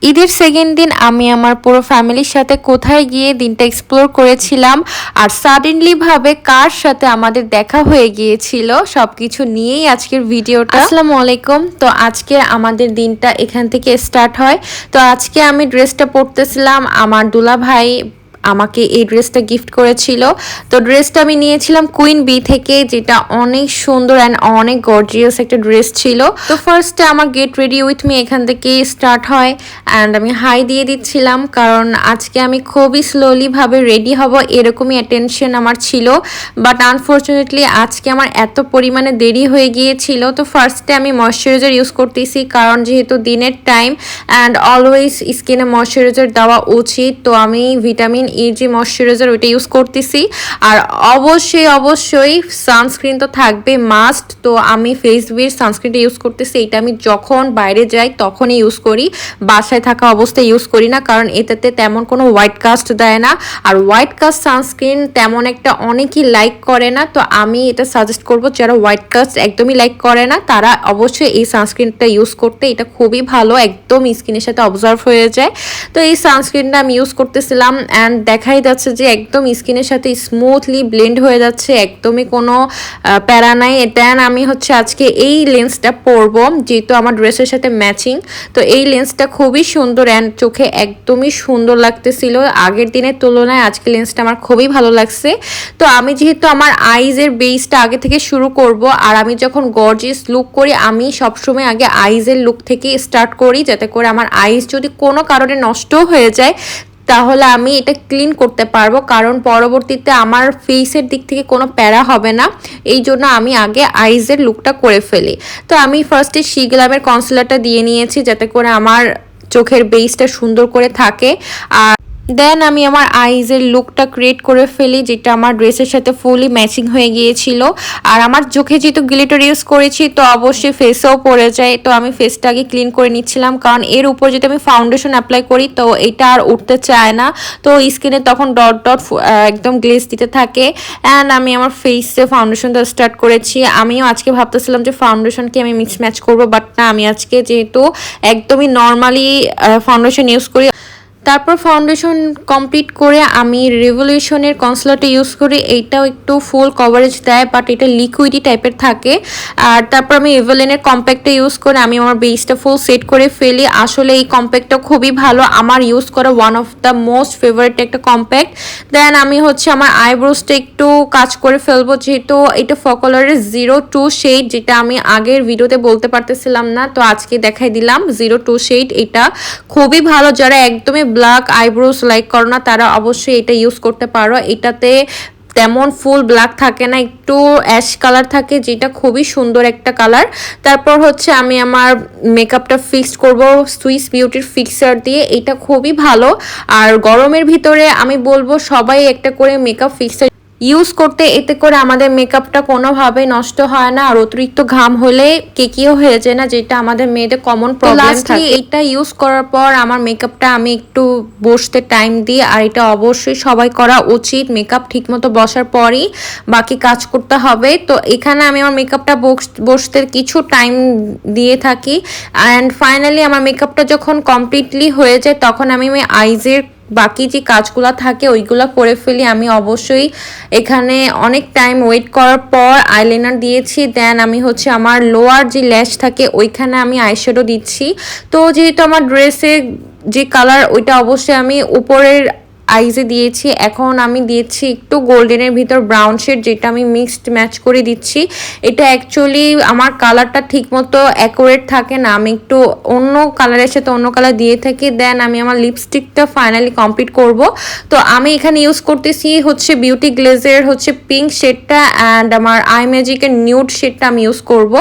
ঈদের সেকেন্ড দিন আমি আমার পুরো ফ্যামিলির সাথে কোথায় গিয়ে দিনটা এক্সপ্লোর করেছিলাম, আর সাডেনলি ভাবে কার সাথে আমাদের দেখা হয়ে গিয়েছিল সবকিছু নিয়েই আজকের ভিডিওটা। আসসালামু আলাইকুম। তো আজকে আমাদের দিনটা এখান থেকে স্টার্ট হয়। তো আজকে আমি ড্রেসটা পরতেছিলাম, আমার দুলা ভাই আমাকে এই ড্রেসটা গিফট করেছিল। তো ড্রেসটা আমি নিয়েছিলাম কুইন বি থেকে, যেটা অনেক সুন্দর অ্যান্ড অনেক গর্জিয়াস একটা ড্রেস ছিল। তো ফার্স্টে আমার গেট রেডি উইথ মি এখান থেকে স্টার্ট হয়, অ্যান্ড আমি হাই দিয়ে দিচ্ছিলাম কারণ আজকে আমি খুবই স্লোলি ভাবে রেডি হব এরকমই অ্যাটেনশন আমার ছিল। বাট আনফর্চুনেটলি আজকে আমার এত পরিমাণে দেরি হয়ে গিয়েছিল। তো ফার্স্টে আমি ময়শ্চারাইজার ইউজ করতেছি কারণ যেহেতু দিনের টাইম অ্যান্ড অলওয়েজ স্কিনে ময়শ্চারাইজার দেওয়া উচিত। তো আমি ভিটামিন ই যে ময়শ্চারাইজার ওইটা ইউজ করতেছি, আর অবশ্যই সানস্ক্রিন তো থাকবে মাস্ট। তো আমি ফেস বির সানস্ক্রিনটা ইউজ করতেছি। এটা আমি যখন বাইরে যাই তখনই ইউজ করি, বাসায় থাকা অবস্থায় ইউজ করি না, কারণ এটাতে তেমন কোনো হোয়াইট কাস্ট দেয় না। আর হোয়াইট কাস্ট সানস্ক্রিন তেমন একটা অনেকেই লাইক করে না। তো আমি এটা সাজেস্ট করব যারা হোয়াইট কাস্ট একদমই লাইক করে না তারা অবশ্যই এই সানস্ক্রিনটা ইউজ করতে। এটা খুবই ভালো, একদম স্কিনের সাথে অবজার্ভ হয়ে যায়। তো এই সানস্ক্রিনটা আমি ইউজ করতেছিলাম অ্যান্ড দেখাই যাচ্ছে যে একদম স্কিনের সাথে স্মুথলি ব্লেন্ড হয়ে যাচ্ছে, একদমই কোনো প্যারা নাই। দেন আমি হচ্ছে আজকে এই লেন্সটা পরবো যেহেতু আমার ড্রেসের সাথে ম্যাচিং। তো এই লেন্সটা খুবই সুন্দর অ্যান্ড চোখে একদমই সুন্দর লাগতেছিল। আগের দিনের তুলনায় আজকে লেন্সটা আমার খুবই ভালো লাগছে। তো আমি যেহেতু আমার আইজের বেসটা আগে থেকে শুরু করব, আর আমি যখন গর্জিয়াস লুক করি আমি সবসময় আগে আইজের লুক থেকে স্টার্ট করি, যাতে করে আমার আইজ যদি কোনো কারণে নষ্ট হয়ে যায় তাহলে আমি এটা ক্লিন করতে পারবো, কারণ পরবর্তীতে আমার ফেসের দিক থেকে কোনো প্যারা হবে না। এই জন্য আমি আগে আইজের লুকটা করে ফেলি। তো আমি ফার্স্টে শিগ্লামের কনসিলারটা দিয়ে নিয়েছি যাতে করে আমার চোখের বেসটা সুন্দর করে থাকে। আর দেন আমি আমার আইজের লুকটা ক্রিয়েট করে ফেলি, যেটা আমার ড্রেসের সাথে ফুলি ম্যাচিং হয়ে গিয়েছিল। আর আমার চোখে যেহেতু গ্লিটার ইউজ করেছি তো অবশ্যই ফেসেও পড়ে যায়। তো আমি ফেসটা আগে ক্লিন করে নিচ্ছিলাম, কারণ এর উপর যদি আমি ফাউন্ডেশন অ্যাপ্লাই করি তো এটা আর উঠতে চায় না। তো স্কিনে তখন ডট ডট একদম গ্লেজ দিতে থাকে। অ্যান্ড আমি আমার ফেসে ফাউন্ডেশনটা স্টার্ট করেছি। আমিও আজকে ভাবতেছিলাম যে ফাউন্ডেশনকে আমি মিক্স ম্যাচ করবো, বাট না, আমি আজকে যেহেতু একদমই নর্মালি ফাউন্ডেশন ইউজ করি। তারপর ফাউন্ডেশন কমপ্লিট করে আমি রেভলিউশনের কনসিলারটা ইউজ করি। এইটাও একটু ফুল কভারেজ দেয় বাট এটা লিকুইডি টাইপের থাকে। আর তারপর আমি এভেলিনের কম্প্যাক্টটা ইউজ করে আমি আমার বেসটা ফুল সেট করে ফেলি। আসলে এই কম্প্যাক্টটা খুবই ভালো, আমার ইউজ করা one of the most favourite একটা কম্প্যাক্ট। দেন আমি হচ্ছে আমার আইব্রোসটা একটু কাজ করে ফেলবো, যেহেতু এটা ফকালারের 02 শেড, যেটা আমি আগের ভিডিওতে বলতে পারতেছিলাম না, তো আজকে দেখাই দিলাম 02 শেড। এটা খুবই ভালো, যারা একদমই ব্ল্যাক আইব্রোস লাইক করো না তারা অবশ্যই এটা ইউজ করতে পারো। এটাতে তেমন ফুল ব্ল্যাক থাকে না, একটু অ্যাশ কালার থাকে, যেটা খুবই সুন্দর একটা কালার। তারপর হচ্ছে আমি আমার মেকআপটা ফিক্সড করব সুইস বিউটির ফিক্সার দিয়ে। এটা খুবই ভালো, আর গরমের ভিতরে আমি বলবো সবাই একটা করে মেকআপ ফিক্সার ইউজ করতে, এতে করে আমাদের মেকআপটা কোনোভাবেই নষ্ট হয় না, আর অতিরিক্ত ঘাম হলে কেকিও হয়ে যায় না, যেটা আমাদের মেয়েদের কমন প্রবলেম থাকে। এটা ইউজ করার পর আমার মেকআপটা আমি একটু বসতে টাইম দিই, আর এটা অবশ্যই সবাই করা উচিত। মেকআপ ঠিকমতো বসার পরই বাকি কাজ করতে হবে। তো এখানে আমি আমার মেকআপটা বসতে কিছু টাইম দিয়ে থাকি। অ্যান্ড ফাইনালি আমার মেকআপটা যখন কমপ্লিটলি হয়ে যায় তখন আমি আইজের বাকি যে কাজগুলো থাকে ওইগুলো করে ফেলি। আমি অবশ্যই এখানে অনেক টাইম ওয়েট করার পর আইলাইনার দিয়েছি। দেন আমি হচ্ছে আমার লোয়ার যে ল্যাশ থাকে ওইখানে আমি আইশ্যাডো দিচ্ছি। তো যেহেতু আমার ড্রেসের যে কালার ওইটা অবশ্যই আমি উপরের আইজে দিয়েছি, এখন আমি দিয়েছি একটু গোল্ডেনের ভিতর ব্রাউন শেড, যেটা আমি মিক্সড ম্যাচ করে দিচ্ছি। এটা অ্যাকচুয়ালি আমার কালারটা ঠিকমতো অ্যাকুরেট থাকে না, আমি একটু অন্য কালারের সাথে অন্য কালার দিয়ে থাকি। দেন আমি আমার লিপস্টিকটা ফাইনালি কমপ্লিট করব। তো আমি এখানে ইউজ করতেছি হচ্ছে বিউটি গ্লেজের হচ্ছে পিঙ্ক শেডটা, অ্যান্ড আমার আই ম্যাজিকের নিউড শেডটা আমি ইউজ করব।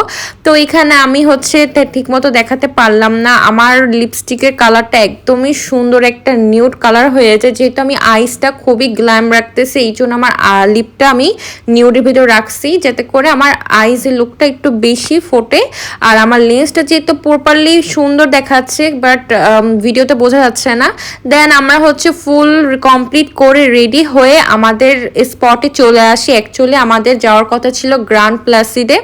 তো এখানে আমি হচ্ছে ঠিকমতো দেখাতে পারলাম না, আমার লিপস্টিকের কালারটা একদমই সুন্দর একটা নিউড কালার হয়েছে। যেহেতু আমি আইসটা খুবই গ্ল্যাম রাখতেছি এই জন্য আমার লিপটা আমি নিউডের ভিতর রাখছি, যাতে করে আমার আইসের লুকটা একটু বেশি ফোটে। আর আমার লেন্সটা যেহেতু প্রপারলি সুন্দর দেখাচ্ছে বাট ভিডিওতে বোঝা যাচ্ছে না। দেন আমরা হচ্ছে ফুল কমপ্লিট করে রেডি হয়ে আমাদের স্পটে চলে আসি। অ্যাকচুয়ালি আমাদের যাওয়ার কথা ছিল গ্র্যান্ড প্লাসিডে,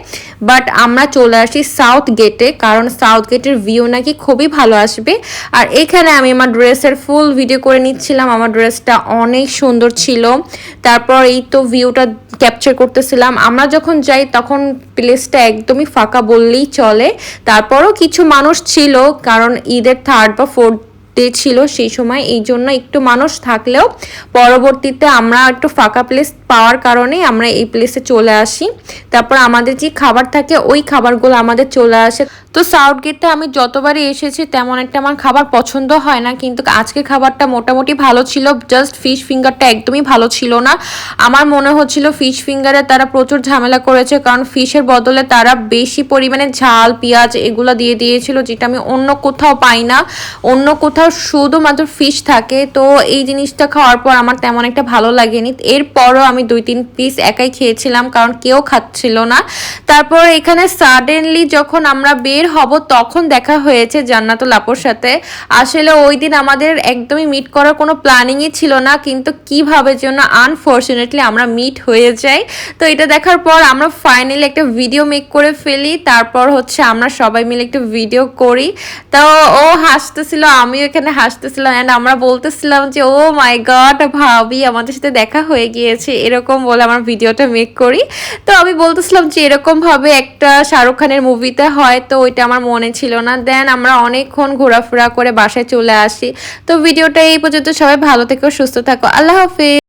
বাট আমরা চলে আসি সাউথ গেটে, কারণ সাউথ গেটের ভিউ নাকি খুবই ভালো আসবে। আর এখানে আমি আমার ড্রেসের ফুল ভিডিও করে নিচ্ছিলাম, আমার ড্রেসটা অনেক সুন্দর ছিল। তারপর এই তো ভিউটা ক্যাপচার করতেছিলাম। আমরা যখন যাই তখন প্লেসটা একদমই ফাঁকা বললেই চলে, তারপরও কিছু মানুষ ছিল, কারণ ঈদের 3rd বা 4th ডে ছিল সেই সময়, এই জন্য একটু মানুষ থাকলেও পরবর্তীতে আমরা একটু ফাঁকা প্লেস পাওয়ার কারণে আমরা এই প্লেসে চলে আসি। তারপর আমাদের যে খাবার থাকে ওই খাবারগুলো আমাদের চলে আসে। তো সাউথ গেটে আমি যতবারই এসেছি তেমন একটা আমার খাবার পছন্দ হয় না, কিন্তু আজকে খাবারটা মোটামুটি ভালো ছিল। জাস্ট ফিশ ফিঙ্গারটা একদমই ভালো ছিল না। আমার মনে হচ্ছিল ফিশ ফিঙ্গারে তারা প্রচুর ঝামেলা করেছে, কারণ ফিশের বদলে তারা বেশি পরিমাণে ঝাল পেঁয়াজ এগুলো দিয়ে দিয়েছিল, যেটা আমি অন্য কোথাও পাই না। অন্য কোথাও শুধুমাত্র ফিশ থাকে। তো এই জিনিসটা খাওয়ার পর আমার তেমন একটা ভালো লাগেনি। এরপরও আমি 2-3 পিস একাই খেয়েছিলাম, কারণ কেউ খাচ্ছিল না। তারপর এখানে সাডেনলি যখন আমরা বের হব তখন দেখা হয়েছে জান্নাতুল আপুর সাথে। আসলে ওই দিন আমাদের একদমই মিট করার কোনো প্ল্যানিংই ছিল না, কিন্তু কিভাবে যেন আনফরচুনেটলি আমরা মিট হয়ে যাই। তো এটা দেখার পর আমরা ফাইনালি একটা ভিডিও মেক করে ফেলি। তারপর হচ্ছে আমরা সবাই মিলে একটা ভিডিও করি। তো ও হাসতেছিল, আমিও এখানে হাসতেছিলাম, অ্যান্ড আমরা বলতেছিলাম যে ও মাই গড ভাবি আমাদের সাথে দেখা হয়ে গিয়েছে, এরকম বলে আমার ভিডিওটা মেক করি। তো আমি বলতেছিলাম যে এরকমভাবে একটা শাহরুখ খানের মুভিতে হয়, তো ওইটা আমার মনে ছিল না। দেন আমরা অনেকক্ষণ ঘোরাফেরা করে বাসায় চলে আসি। তো ভিডিওটা এই পর্যন্ত, সবাই ভালো থেকো, সুস্থ থাকো, আল্লাহ হাফেজ।